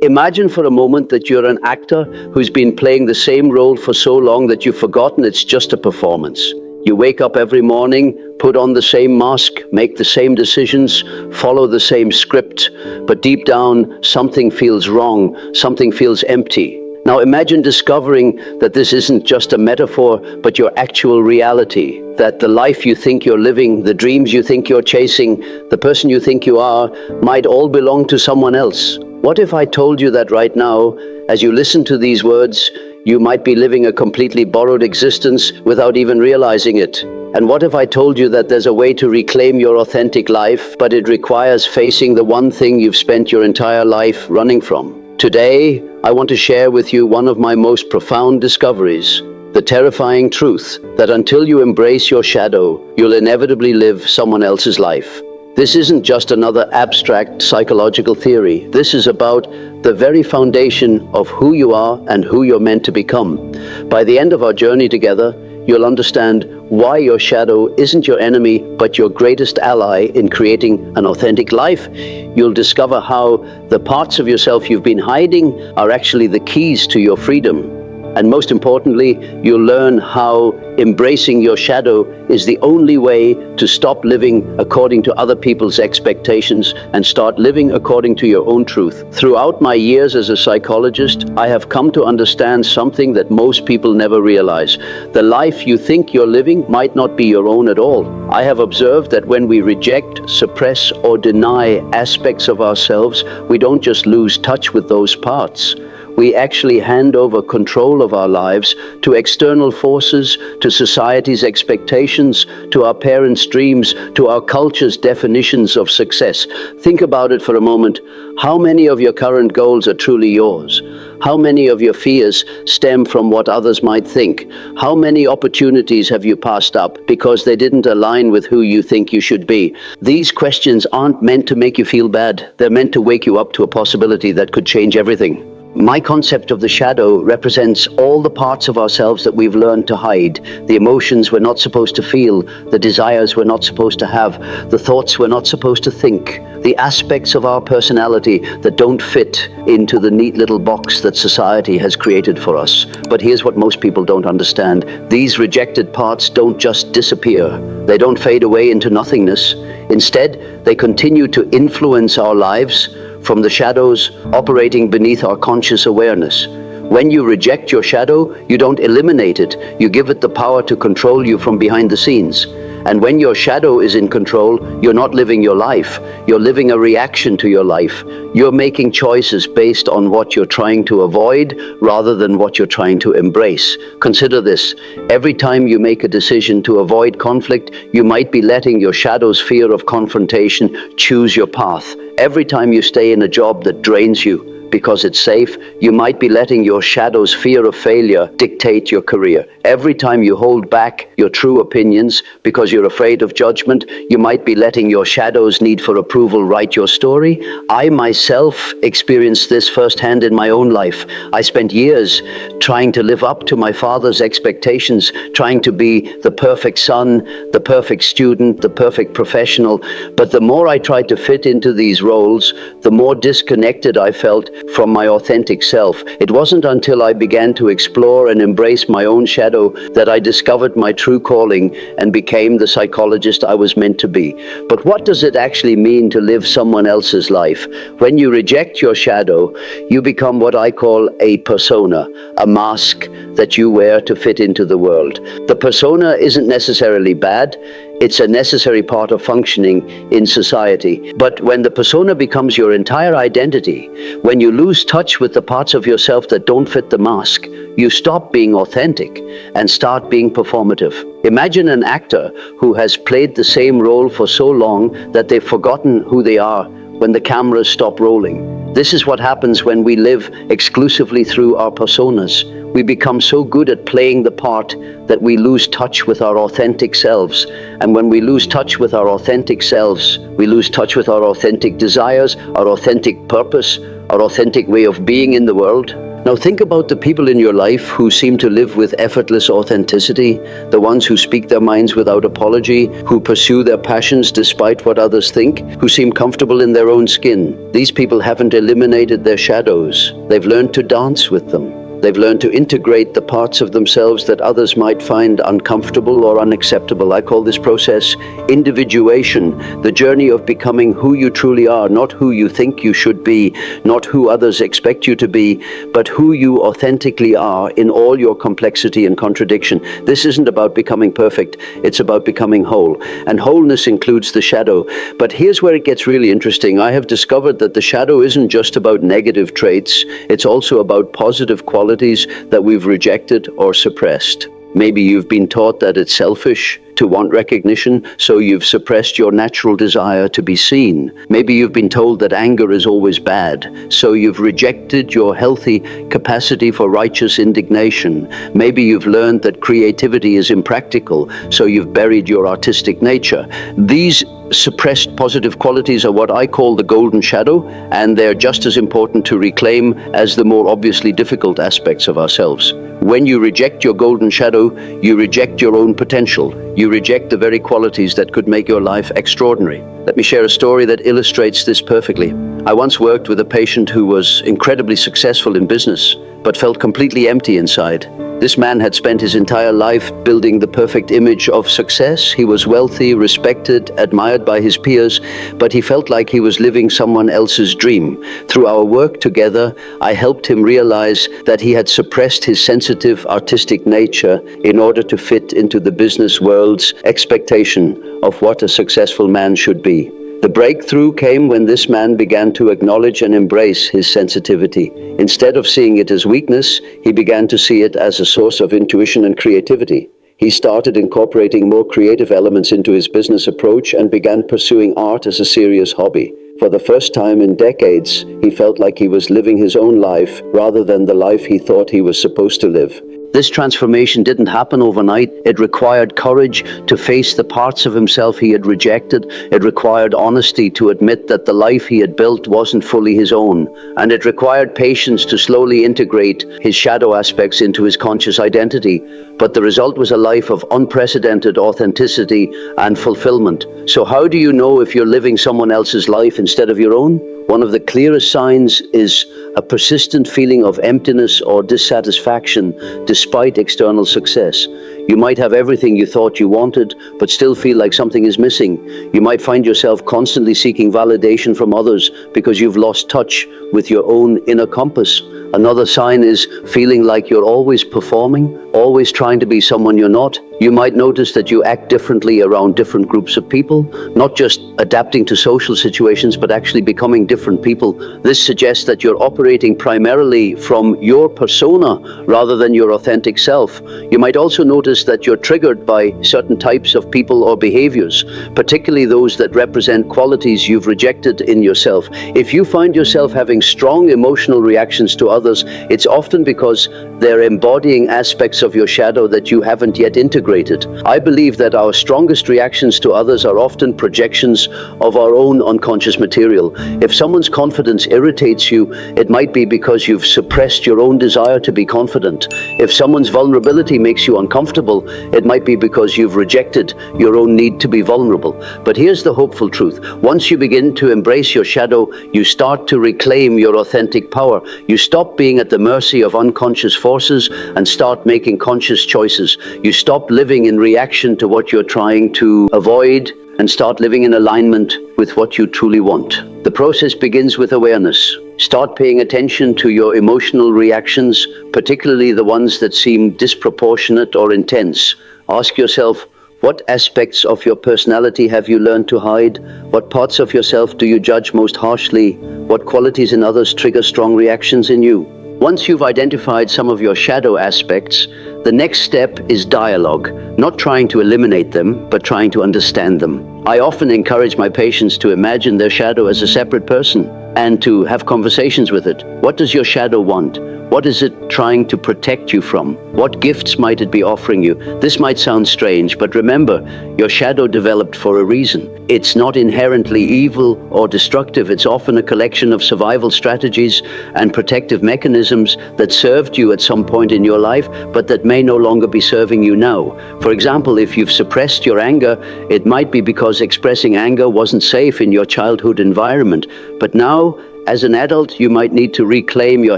Imagine for a moment that you're an actor who's been playing the same role for so long that you've forgotten it's just a performance. You wake up every morning, put on the same mask, make the same decisions, follow the same script, but deep down, something feels wrong, something feels empty. Now imagine discovering that this isn't just a metaphor, but your actual reality. That the life you think you're living, the dreams you think you're chasing, the person you think you are, might all belong to someone else. What if I told you that right now, as you listen to these words, you might be living a completely borrowed existence without even realizing it? And what if I told you that there's a way to reclaim your authentic life, but it requires facing the one thing you've spent your entire life running from? Today, I want to share with you one of my most profound discoveries, the terrifying truth that until you embrace your shadow, you'll inevitably live someone else's life. This isn't just another abstract psychological theory. This is about the very foundation of who you are and who you're meant to become. By the end of our journey together, you'll understand why your shadow isn't your enemy, but your greatest ally in creating an authentic life. You'll discover how the parts of yourself you've been hiding are actually the keys to your freedom. And most importantly, you'll learn how embracing your shadow is the only way to stop living according to other people's expectations and start living according to your own truth. Throughout my years as a psychologist, I have come to understand something that most people never realize. The life you think you're living might not be your own at all. I have observed that when we reject, suppress, or deny aspects of ourselves, we don't just lose touch with those parts. We actually hand over control of our lives to external forces, to society's expectations, to our parents' dreams, to our culture's definitions of success. Think about it for a moment. How many of your current goals are truly yours? How many of your fears stem from what others might think? How many opportunities have you passed up because they didn't align with who you think you should be? These questions aren't meant to make you feel bad. They're meant to wake you up to a possibility that could change everything. My concept of the shadow represents all the parts of ourselves that we've learned to hide, the emotions we're not supposed to feel, the desires we're not supposed to have, the thoughts we're not supposed to think, the aspects of our personality that don't fit into the neat little box that society has created for us. But here's what most people don't understand. These rejected parts don't just disappear. They don't fade away into nothingness. Instead, they continue to influence our lives from the shadows operating beneath our conscious awareness. When you reject your shadow, you don't eliminate it. You give it the power to control you from behind the scenes. And when your shadow is in control, you're not living your life. You're living a reaction to your life. You're making choices based on what you're trying to avoid rather than what you're trying to embrace. Consider this. Every time you make a decision to avoid conflict, you might be letting your shadow's fear of confrontation choose your path. Every time you stay in a job that drains you because it's safe, you might be letting your shadow's fear of failure dictate your career. Every time you hold back your true opinions because you're afraid of judgment, you might be letting your shadow's need for approval write your story. I myself experienced this firsthand in my own life. I spent years trying to live up to my father's expectations, trying to be the perfect son, the perfect student, the perfect professional. But the more I tried to fit into these roles, the more disconnected I felt from my authentic self. It wasn't until I began to explore and embrace my own shadow that I discovered my true calling and became the psychologist I was meant to be. But what does it actually mean to live someone else's life? When you reject your shadow, you become what I call a persona, a mask that you wear to fit into the world. The persona isn't necessarily bad. It's a necessary part of functioning in society. But when the persona becomes your entire identity, when you lose touch with the parts of yourself that don't fit the mask, you stop being authentic and start being performative. Imagine an actor who has played the same role for so long that they've forgotten who they are when the cameras stop rolling. This is what happens when we live exclusively through our personas. We become so good at playing the part that we lose touch with our authentic selves. And when we lose touch with our authentic selves, we lose touch with our authentic desires, our authentic purpose, our authentic way of being in the world. Now think about the people in your life who seem to live with effortless authenticity, the ones who speak their minds without apology, who pursue their passions despite what others think, who seem comfortable in their own skin. These people haven't eliminated their shadows. They've learned to dance with them. They've learned to integrate the parts of themselves that others might find uncomfortable or unacceptable. I call this process individuation, the journey of becoming who you truly are, not who you think you should be, not who others expect you to be, but who you authentically are in all your complexity and contradiction. This isn't about becoming perfect, it's about becoming whole. And wholeness includes the shadow. But here's where it gets really interesting. I have discovered that the shadow isn't just about negative traits, it's also about positive qualities that we've rejected or suppressed. Maybe you've been taught that it's selfish to want recognition, so you've suppressed your natural desire to be seen. Maybe you've been told that anger is always bad, so you've rejected your healthy capacity for righteous indignation. Maybe you've learned that creativity is impractical, so you've buried your artistic nature. These suppressed positive qualities are what I call the golden shadow, and they're just as important to reclaim as the more obviously difficult aspects of ourselves. When you reject your golden shadow, you reject your own potential. You reject the very qualities that could make your life extraordinary. Let me share a story that illustrates this perfectly. I once worked with a patient who was incredibly successful in business, but felt completely empty inside. This man had spent his entire life building the perfect image of success. He was wealthy, respected, admired by his peers, but he felt like he was living someone else's dream. Through our work together, I helped him realize that he had suppressed his sensitive, artistic nature in order to fit into the business world's expectation of what a successful man should be. The breakthrough came when this man began to acknowledge and embrace his sensitivity. Instead of seeing it as weakness, he began to see it as a source of intuition and creativity. He started incorporating more creative elements into his business approach and began pursuing art as a serious hobby. For the first time in decades, he felt like he was living his own life rather than the life he thought he was supposed to live. This transformation didn't happen overnight. It required courage to face the parts of himself he had rejected. It required honesty to admit that the life he had built wasn't fully his own. And it required patience to slowly integrate his shadow aspects into his conscious identity. But the result was a life of unprecedented authenticity and fulfillment. So how do you know if you're living someone else's life instead of your own? One of the clearest signs is a persistent feeling of emptiness or dissatisfaction despite external success. You might have everything you thought you wanted, but still feel like something is missing. You might find yourself constantly seeking validation from others because you've lost touch with your own inner compass. Another sign is feeling like you're always performing, always trying to be someone you're not. You might notice that you act differently around different groups of people, not just adapting to social situations, but actually becoming different people. This suggests that you're operating primarily from your persona rather than your authentic self. You might also notice that you're triggered by certain types of people or behaviors, particularly those that represent qualities you've rejected in yourself. If you find yourself having strong emotional reactions to others, it's often because they're embodying aspects of your shadow that you haven't yet integrated. I believe that our strongest reactions to others are often projections of our own unconscious material. If someone's confidence irritates you, it might be because you've suppressed your own desire to be confident. If someone's vulnerability makes you uncomfortable, it might be because you've rejected your own need to be vulnerable. But here's the hopeful truth. Once you begin to embrace your shadow, you start to reclaim your authentic power. You stop being at the mercy of unconscious forces and start making conscious choices. You stop living in reaction to what you're trying to avoid and start living in alignment with what you truly want. The process begins with awareness. Start paying attention to your emotional reactions, particularly the ones that seem disproportionate or intense. Ask yourself, what aspects of your personality have you learned to hide? What parts of yourself do you judge most harshly? What qualities in others trigger strong reactions in you? Once you've identified some of your shadow aspects, the next step is dialogue, not trying to eliminate them, but trying to understand them. I often encourage my patients to imagine their shadow as a separate person and to have conversations with it. What does your shadow want? What is it trying to protect you from? What gifts might it be offering you? This might sound strange, but remember, your shadow developed for a reason. It's not inherently evil or destructive. It's often a collection of survival strategies and protective mechanisms that served you at some point in your life, but that may no longer be serving you now. For example, if you've suppressed your anger, it might be because expressing anger wasn't safe in your childhood environment. But now, as an adult, you might need to reclaim your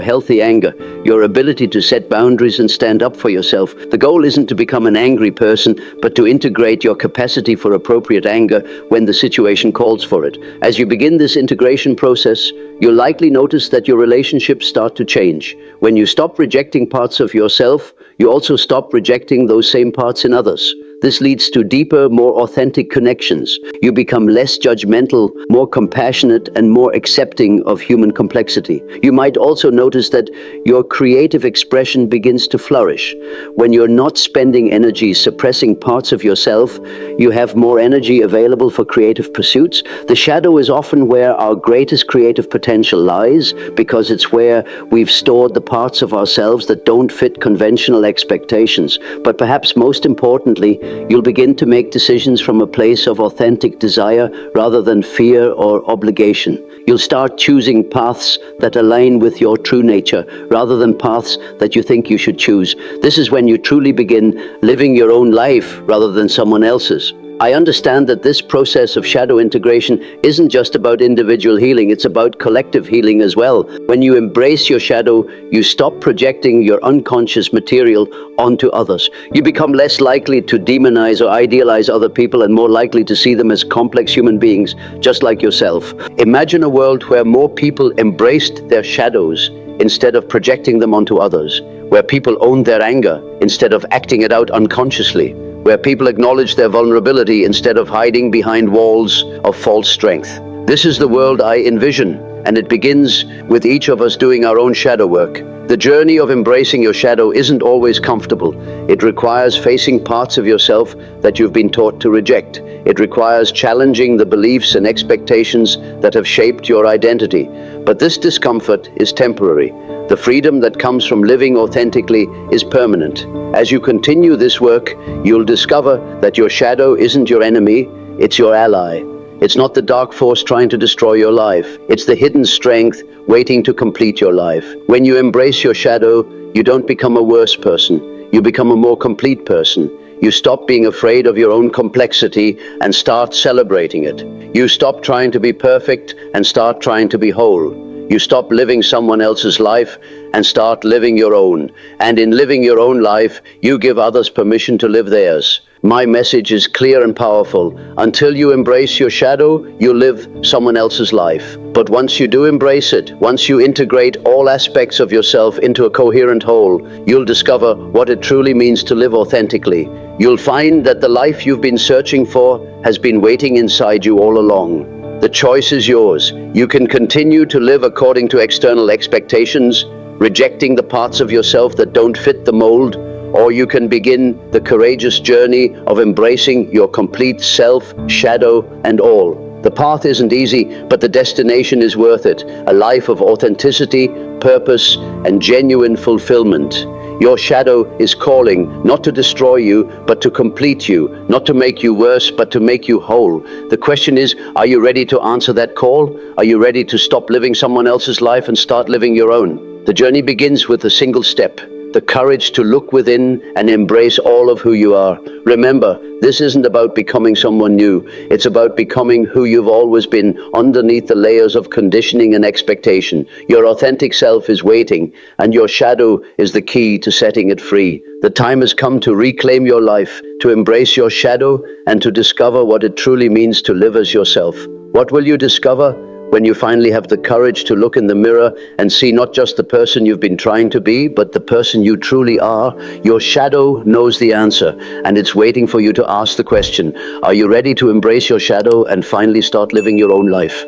healthy anger, your ability to set boundaries and stand up for yourself. The goal isn't to become an angry person, but to integrate your capacity for appropriate anger when the situation calls for it. As you begin this integration process, you'll likely notice that your relationships start to change. When you stop rejecting parts of yourself, you also stop rejecting those same parts in others. This leads to deeper, more authentic connections. You become less judgmental, more compassionate, and more accepting of human complexity. You might also notice that your creative expression begins to flourish. When you're not spending energy suppressing parts of yourself, you have more energy available for creative pursuits. The shadow is often where our greatest creative potential lies, because it's where we've stored the parts of ourselves that don't fit conventional expectations. But perhaps most importantly, you'll begin to make decisions from a place of authentic desire rather than fear or obligation. You'll start choosing paths that align with your true nature rather than paths that you think you should choose. This is when you truly begin living your own life rather than someone else's. I understand that this process of shadow integration isn't just about individual healing, it's about collective healing as well. When you embrace your shadow, you stop projecting your unconscious material onto others. You become less likely to demonize or idealize other people and more likely to see them as complex human beings, just like yourself. Imagine a world where more people embraced their shadows instead of projecting them onto others, where people owned their anger instead of acting it out unconsciously, where people acknowledge their vulnerability instead of hiding behind walls of false strength. This is the world I envision, and it begins with each of us doing our own shadow work. The journey of embracing your shadow isn't always comfortable. It requires facing parts of yourself that you've been taught to reject. It requires challenging the beliefs and expectations that have shaped your identity. But this discomfort is temporary. The freedom that comes from living authentically is permanent. As you continue this work, you'll discover that your shadow isn't your enemy, it's your ally. It's not the dark force trying to destroy your life. It's the hidden strength waiting to complete your life. When you embrace your shadow, you don't become a worse person. You become a more complete person. You stop being afraid of your own complexity and start celebrating it. You stop trying to be perfect and start trying to be whole. You stop living someone else's life and start living your own. And in living your own life, you give others permission to live theirs. My message is clear and powerful. Until you embrace your shadow, you live someone else's life. But once you do embrace it, once you integrate all aspects of yourself into a coherent whole, you'll discover what it truly means to live authentically. You'll find that the life you've been searching for has been waiting inside you all along. The choice is yours. You can continue to live according to external expectations, rejecting the parts of yourself that don't fit the mold, or you can begin the courageous journey of embracing your complete self, shadow, and all. The path isn't easy, but the destination is worth it. A life of authenticity, purpose, and genuine fulfillment. Your shadow is calling, not to destroy you, but to complete you, not to make you worse, but to make you whole. The question is, are you ready to answer that call? Are you ready to stop living someone else's life and start living your own? The journey begins with a single step. The courage to look within and embrace all of who you are. Remember, this isn't about becoming someone new. It's about becoming who you've always been underneath the layers of conditioning and expectation. Your authentic self is waiting, and your shadow is the key to setting it free. The time has come to reclaim your life, to embrace your shadow, and to discover what it truly means to live as yourself. What will you discover when you finally have the courage to look in the mirror and see not just the person you've been trying to be, but the person you truly are? Your shadow knows the answer, and it's waiting for you to ask the question. Are you ready to embrace your shadow and finally start living your own life?